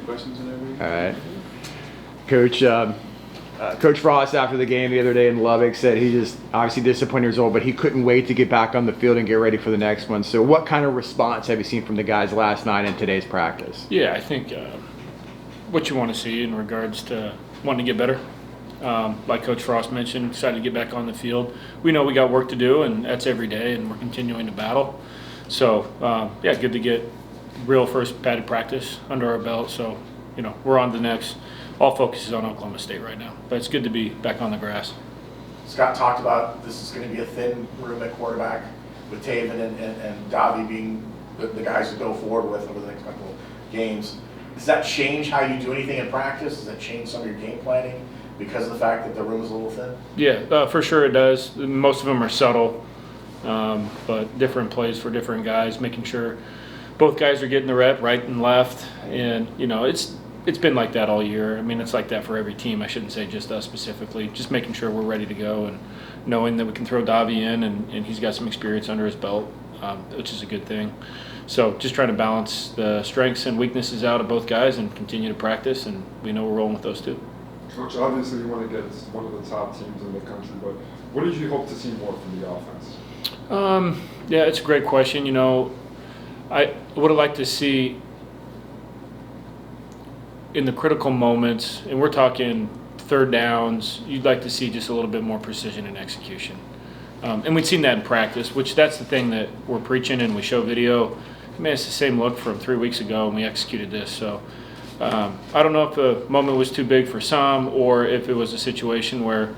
take questions whenever. All right. Coach, Coach Frost, after the game the other day in Lubbock, said he just obviously disappointed years old, but he couldn't wait to get back on the field and get ready for the next one. So what kind of response have you seen from the guys last night and today's practice? Yeah, I think what you want to see in regards to wanting to get better. Like Coach Frost mentioned, excited to get back on the field. We know we got work to do, and that's every day, and we're continuing to battle. So, yeah, good to get real first padded practice under our belt. So, we're on to the next. All focus is on Oklahoma State right now, but it's good to be back on the grass. Scott talked about this is going to be a thin room at quarterback with Taven and Davi being the guys to go forward with over the next couple of games. Does that change how you do anything in practice? Does that change some of your game planning because of the fact that the room is a little thin? Yeah, for sure it does. Most of them are subtle, but different plays for different guys, making sure both guys are getting the rep right and left. And, it's been like that all year. I mean, it's like that for every team. I shouldn't say just us specifically. Just making sure we're ready to go and knowing that we can throw Davi in and he's got some experience under his belt, which is a good thing. So just trying to balance the strengths and weaknesses out of both guys and continue to practice, and we know we're rolling with those two. Coach, obviously you want to get one of the top teams in the country, but what did you hope to see more from the offense? Yeah, it's a great question. I would have liked to see in the critical moments, and we're talking third downs, you'd like to see just a little bit more precision and execution. And we've seen that in practice, which that's the thing that we're preaching, and we show video. Man, it's the same look from 3 weeks ago, and we executed this. So I don't know if the moment was too big for some or if it was a situation where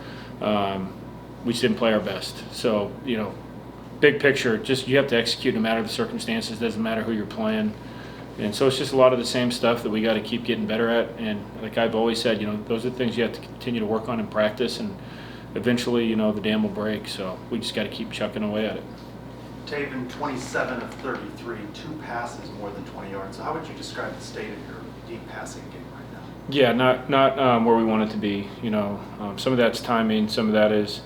we just didn't play our best. So, big picture, just you have to execute no matter the circumstances, doesn't matter who you're playing. And so it's just a lot of the same stuff that we got to keep getting better at. And like I've always said, those are the things you have to continue to work on in practice, and eventually, the dam will break. So we just got to keep chucking away at it. Taven, 27 of 33, 2 passes more than 20 yards. So how would you describe the state of your deep passing game right now? Yeah, not where we want it to be. Some of that's timing, some of that is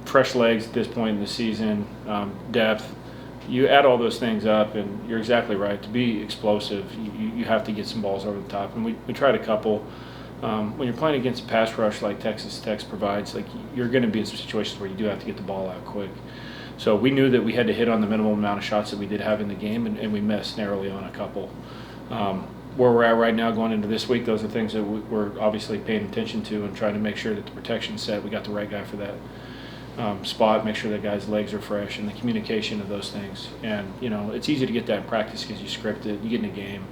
fresh legs at this point in the season, depth. You add all those things up, and you're exactly right. To be explosive, you have to get some balls over the top. And we tried a couple. When you're playing against a pass rush like Texas Tech provides, you're going to be in some situations where you do have to get the ball out quick. So we knew that we had to hit on the minimum amount of shots that we did have in the game, and we missed narrowly on a couple. Where we're at right now going into this week, those are things that we're obviously paying attention to and trying to make sure that the protection's set. We got the right guy for that spot, make sure that guy's legs are fresh, and the communication of those things. And, it's easy to get that in practice because you script it, you get in a game.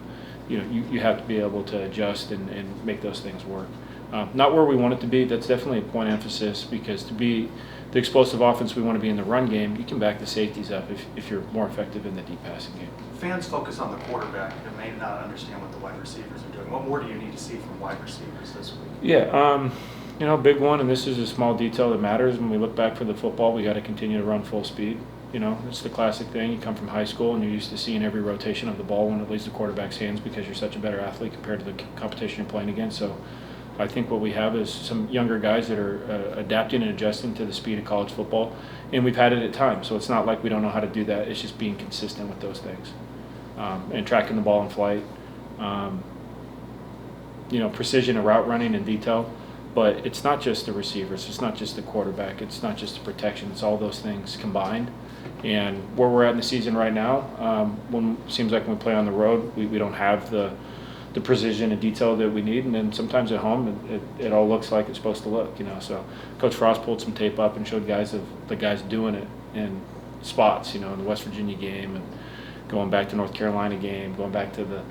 You have to be able to adjust and make those things work. Not where we want it to be. That's definitely a point of emphasis, because to be the explosive offense we want to be in the run game, you can back the safeties up if you're more effective in the deep passing game. Fans focus on the quarterback and may not understand what the wide receivers are doing. What more do you need to see from wide receivers this week? Yeah, big one, and this is a small detail that matters. When we look back for the football, we got to continue to run full speed. It's the classic thing. You come from high school and you're used to seeing every rotation of the ball when it leaves the quarterback's hands because you're such a better athlete compared to the competition you're playing against. So I think what we have is some younger guys that are adapting and adjusting to the speed of college football, and we've had it at times. So it's not like we don't know how to do that. It's just being consistent with those things and tracking the ball in flight. Precision and route running and detail. But it's not just the receivers, it's not just the quarterback, it's not just the protection, it's all those things combined. And where we're at in the season right now, it seems like when we play on the road, we don't have the precision and detail that we need. And then sometimes at home, it all looks like it's supposed to look, So Coach Frost pulled some tape up and showed the guys doing it in spots, in the West Virginia game and going back to North Carolina game, going back to the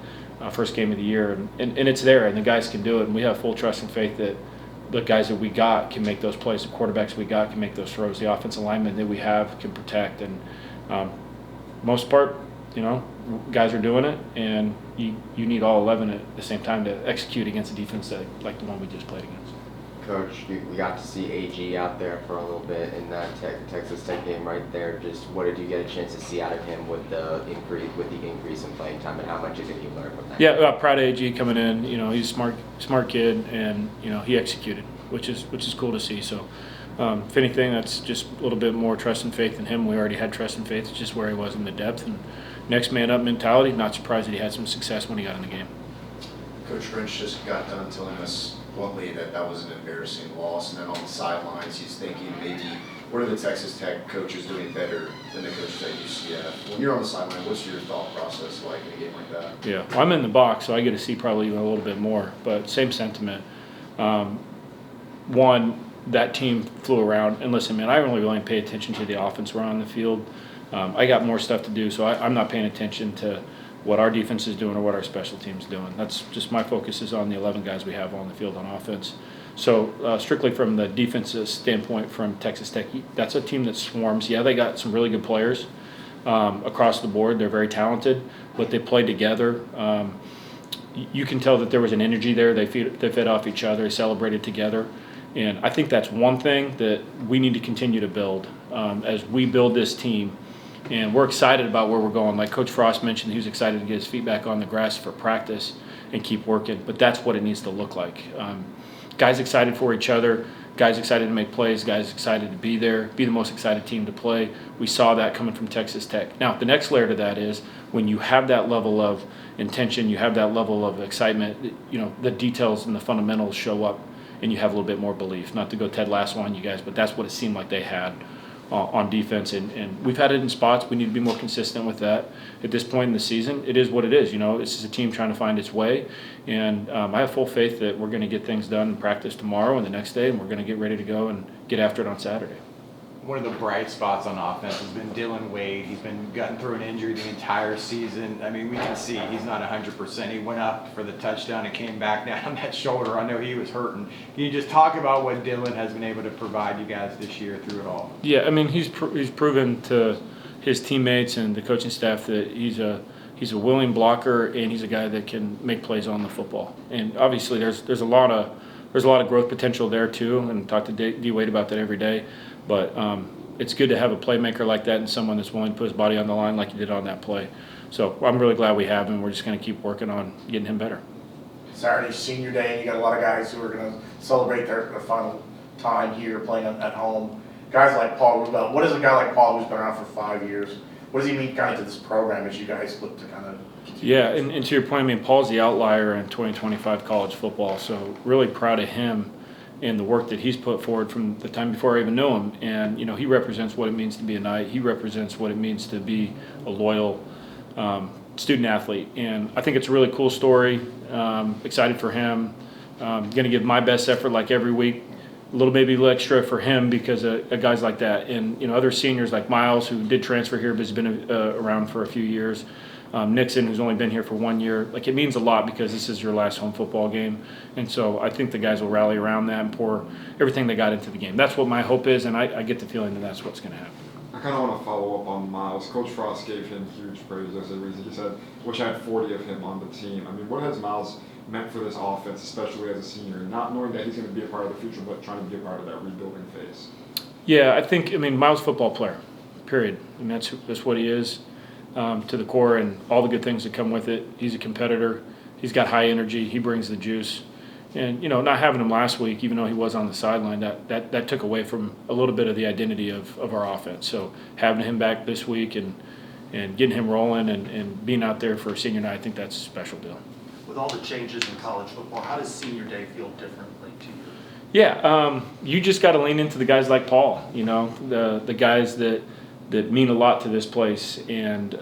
first game of the year. And it's there, and the guys can do it. And we have full trust and faith that the guys that we got can make those plays. The quarterbacks we got can make those throws. The offensive linemen that we have can protect. And most part, guys are doing it, and you need all 11 at the same time to execute against a defense like the one we just played against. Coach, we got to see AG out there for a little bit in that Texas Tech game right there. Just what did you get a chance to see out of him with the increase in playing time, and how much did he learn from that? Yeah, proud of AG coming in. He's a smart kid, and he executed, which is cool to see. So, if anything, that's just a little bit more trust and faith in him. We already had trust and faith. It's just where he was in the depth, and next man up mentality. Not surprised that he had some success when he got in the game. Coach Grinch just got done telling us bluntly that that was an embarrassing loss, and then on the sidelines he's thinking maybe what are the Texas Tech coaches doing better than the coaches at UCF? When you're on the sideline, what's your thought process like in a game like that? Yeah, well, I'm in the box, so I get to see probably even a little bit more, but same sentiment. One, that team flew around, and listen, man, I don't really pay attention to the offense we're on the field. I got more stuff to do, so I'm not paying attention to what our defense is doing or what our special team's doing. That's just my focus is on the 11 guys we have on the field on offense. So strictly from the defensive standpoint from Texas Tech, that's a team that swarms. Yeah, they got some really good players across the board. They're very talented, but they play together. You can tell that there was an energy there. They fed off each other. They celebrated together. And I think that's one thing that we need to continue to build as we build this team. And we're excited about where we're going. Like Coach Frost mentioned, he was excited to get his feet back on the grass for practice and keep working. But that's what it needs to look like. Guys excited for each other, guys excited to make plays, guys excited to be there, be the most excited team to play. We saw that coming from Texas Tech. Now, the next layer to that is when you have that level of intention, you have that level of excitement, the details and the fundamentals show up and you have a little bit more belief. Not to go Ted Lasso on you guys, but that's what it seemed like they had on defense, and we've had it in spots. We need to be more consistent with that. At this point in the season, it is what it is. This is a team trying to find its way, and I have full faith that we're going to get things done in practice tomorrow and the next day, and we're going to get ready to go and get after it on Saturday. One of the bright spots on offense has been Dylan Wade. He's been gotten through an injury the entire season. I mean, we can see he's not 100%. He went up for the touchdown and came back down on that shoulder. I know he was hurting. Can you just talk about what Dylan has been able to provide you guys this year through it all? Yeah, I mean, he's proven to his teammates and the coaching staff that he's a willing blocker and he's a guy that can make plays on the football. And obviously, there's a lot of growth potential there too. And talk to D Wade about that every day. But it's good to have a playmaker like that and someone that's willing to put his body on the line like he did on that play. So I'm really glad we have him. We're just going to keep working on getting him better. Saturday's senior day, and you got a lot of guys who are going to celebrate their final time here playing at home. Guys like Paul Rubel. What does a guy like Paul, who's been around for 5 years, what does he mean kind of to this program as you guys look to kind of continue? Yeah, and to your point, I mean, Paul's the outlier in 2025 college football, so really proud of him and the work that he's put forward from the time before I even knew him. And, he represents what it means to be a Knight. He represents what it means to be a loyal student athlete. And I think it's a really cool story. Excited for him. Going to give my best effort like every week. A little maybe extra for him because of guys like that. And, other seniors like Miles, who did transfer here but has been around for a few years. Nixon, who's only been here for 1 year. Like, it means a lot because this is your last home football game. And so I think the guys will rally around that and pour everything they got into the game. That's what my hope is, and I get the feeling that that's what's going to happen. I kind of want to follow up on Miles. Coach Frost gave him huge praise as a reason. He said, wish I had 40 of him on the team. I mean, what has Miles meant for this offense, especially as a senior, not knowing that he's going to be a part of the future, but trying to be a part of that rebuilding phase? Yeah, I mean, Miles' a football player, period. I mean, that's what he is. To the core and all the good things that come with it. He's a competitor. He's got high energy. He brings the juice. And, not having him last week, even though he was on the sideline, that took away from a little bit of the identity of our offense. So having him back this week and getting him rolling and being out there for senior night, I think that's a special deal. With all the changes in college football, how does senior day feel differently to you? Yeah, you just got to lean into the guys like Paul, the guys that mean a lot to this place. And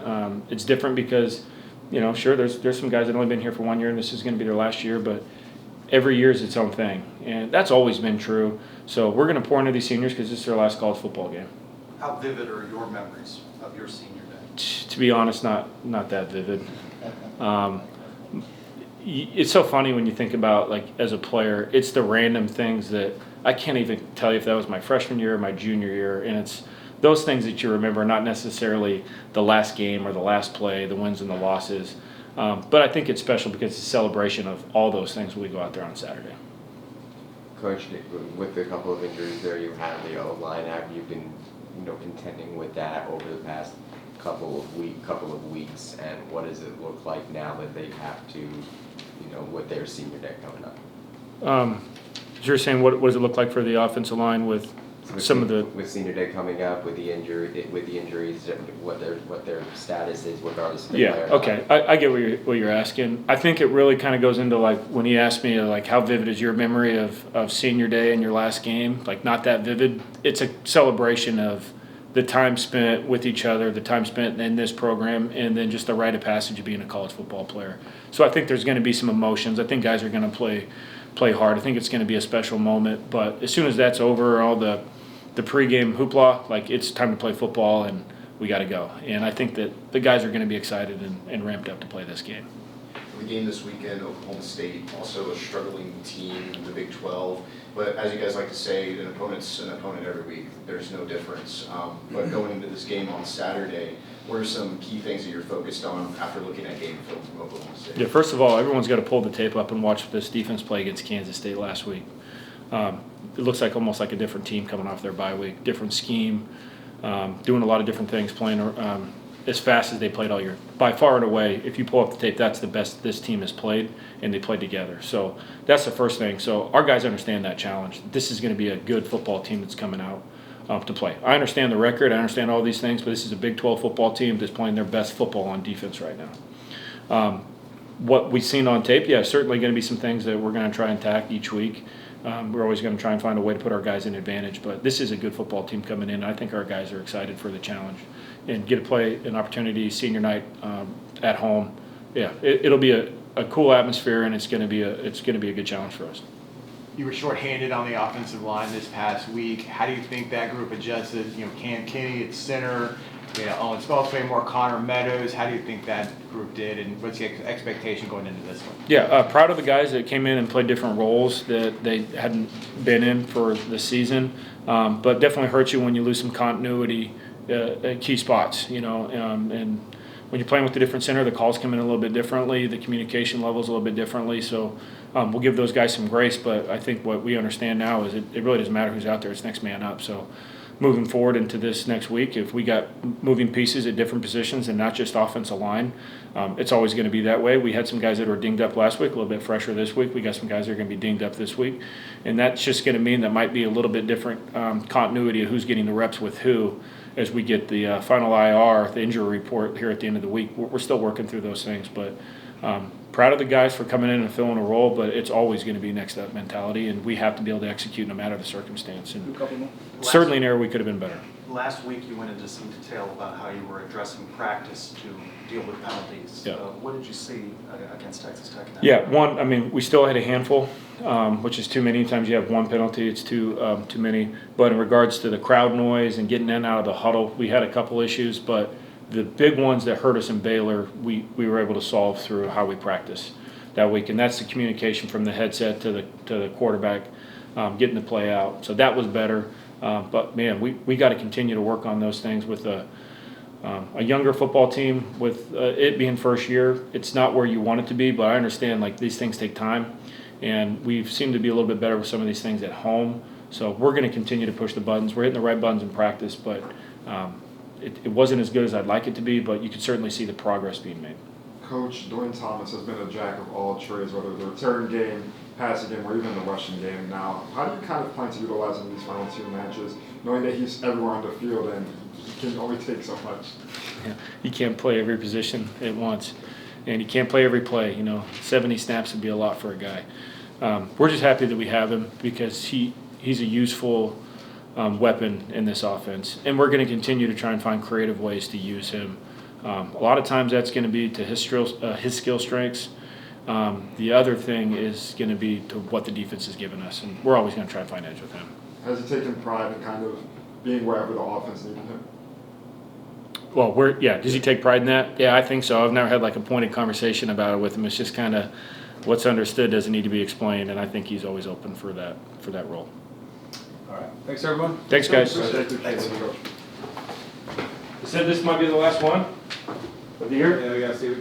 it's different because, sure, there's some guys that have only been here for 1 year and this is going to be their last year, but every year is its own thing. And that's always been true. So we're going to pour into these seniors because this is their last college football game. How vivid are your memories of your senior day? To be honest, not that vivid. It's so funny when you think about, like, as a player, it's the random things that I can't even tell you if that was my freshman year or my junior year. And it's those things that you remember, not necessarily the last game or the last play, the wins and the losses. But I think it's special because it's a celebration of all those things when we go out there on Saturday. Coach, with a couple of injuries there you had the O-line, have you been, contending with that over the past couple of weeks, and what does it look like now that they have to, with their senior day coming up? You're saying what does it look like for the offensive line with with senior day coming up, with the injuries, what their status is, regardless of the player. Okay, I get what you're asking. I think it really kind of goes into like when you asked me like how vivid is your memory of senior day and your last game? Like not that vivid. It's a celebration of the time spent with each other, the time spent in this program, and then just the rite of passage of being a college football player. So I think there's going to be some emotions. I think guys are going to play hard. I think it's going to be a special moment. But as soon as that's over, all the pregame hoopla, like it's time to play football and we got to go. And I think that the guys are going to be excited and ramped up to play this game. The game this weekend, Oklahoma State, also a struggling team in the Big 12. But as you guys like to say, an opponent's an opponent every week. There's no difference. But going into this game on Saturday, what are some key things that you're focused on after looking at game film from Oklahoma State? Yeah, first of all, everyone's got to pull the tape up and watch this defense play against Kansas State last week. It looks like almost like a different team coming off their bye week, different scheme, doing a lot of different things, playing as fast as they played all year. By far and away, if you pull up the tape, that's the best this team has played, and they played together. So that's the first thing. So our guys understand that challenge. This is going to be a good football team that's coming out to play. I understand the record. I understand all these things, but this is a Big 12 football team that's playing their best football on defense right now. What we've seen on tape, certainly going to be some things that we're going to try and attack each week. We're always going to try and find a way to put our guys in advantage, but this is a good football team coming in. I think our guys are excited for the challenge and get to play an opportunity senior night at home. Yeah, it'll be a cool atmosphere, and it's going to be a good challenge for us. You were shorthanded on the offensive line this past week. How do you think that group adjusted? Cam Kinney at center, Owen Spellsway, more Connor Meadows. How do you think that group did, and what's the expectation going into this one? Yeah, proud of the guys that came in and played different roles that they hadn't been in for the season, but definitely hurts you when you lose some continuity at key spots, and when you're playing with the different center, the calls come in a little bit differently, the communication levels a little bit differently, so we'll give those guys some grace, but I think what we understand now is it really doesn't matter who's out there, it's next man up. So moving forward into this next week, if we got moving pieces at different positions and not just offensive line, it's always going to be that way. We had some guys that were dinged up last week, a little bit fresher this week. We got some guys that are going to be dinged up this week, and that's just going to mean that might be a little bit different continuity of who's getting the reps with who as we get the final IR, the injury report here at the end of the week. We're still working through those things, but proud of the guys for coming in and filling a role, but it's always going to be next up mentality, and we have to be able to execute no matter the circumstance. And certainly an area we could have been better. Last week you went into some detail about how you were addressing practice to deal with penalties. Yeah. What did you see against Texas Tech? We still had a handful, which is too many. Anytime you have one penalty, it's too many. But in regards to the crowd noise and getting in and out of the huddle, we had a couple issues, but the big ones that hurt us in Baylor, we were able to solve through how we practice that week, and that's the communication from the headset to the quarterback, getting the play out. So that was better. But man, we got to continue to work on those things with a younger football team. With it being first year, it's not where you want it to be. But I understand like these things take time, and we seem to be a little bit better with some of these things at home. So we're going to continue to push the buttons. We're hitting the right buttons in practice, but it wasn't as good as I'd like it to be. But you can certainly see the progress being made. Coach Dwayne Thomas has been a jack of all trades, whether the return game, passing game, or even the rushing game. Now, how do you kind of plan to utilize him in these final two matches, knowing that he's everywhere on the field and he can only take so much? Yeah, he can't play every position at once, and he can't play every play. 70 snaps would be a lot for a guy. We're just happy that we have him because he's a useful weapon in this offense, and we're going to continue to try and find creative ways to use him. A lot of times that's going to be to his skill strengths. The other thing is going to be to what the defense has given us, and we're always going to try and find edge with him. Has he taken pride in kind of being wherever the offense needed him? Well, does he take pride in that? Yeah, I think so. I've never had like a pointed conversation about it with him. It's just kind of what's understood doesn't need to be explained, and I think he's always open for that role. All right. Thanks, everyone. Thanks, guys. Thanks. Said this might be the last one of the year. Yeah, we got to see.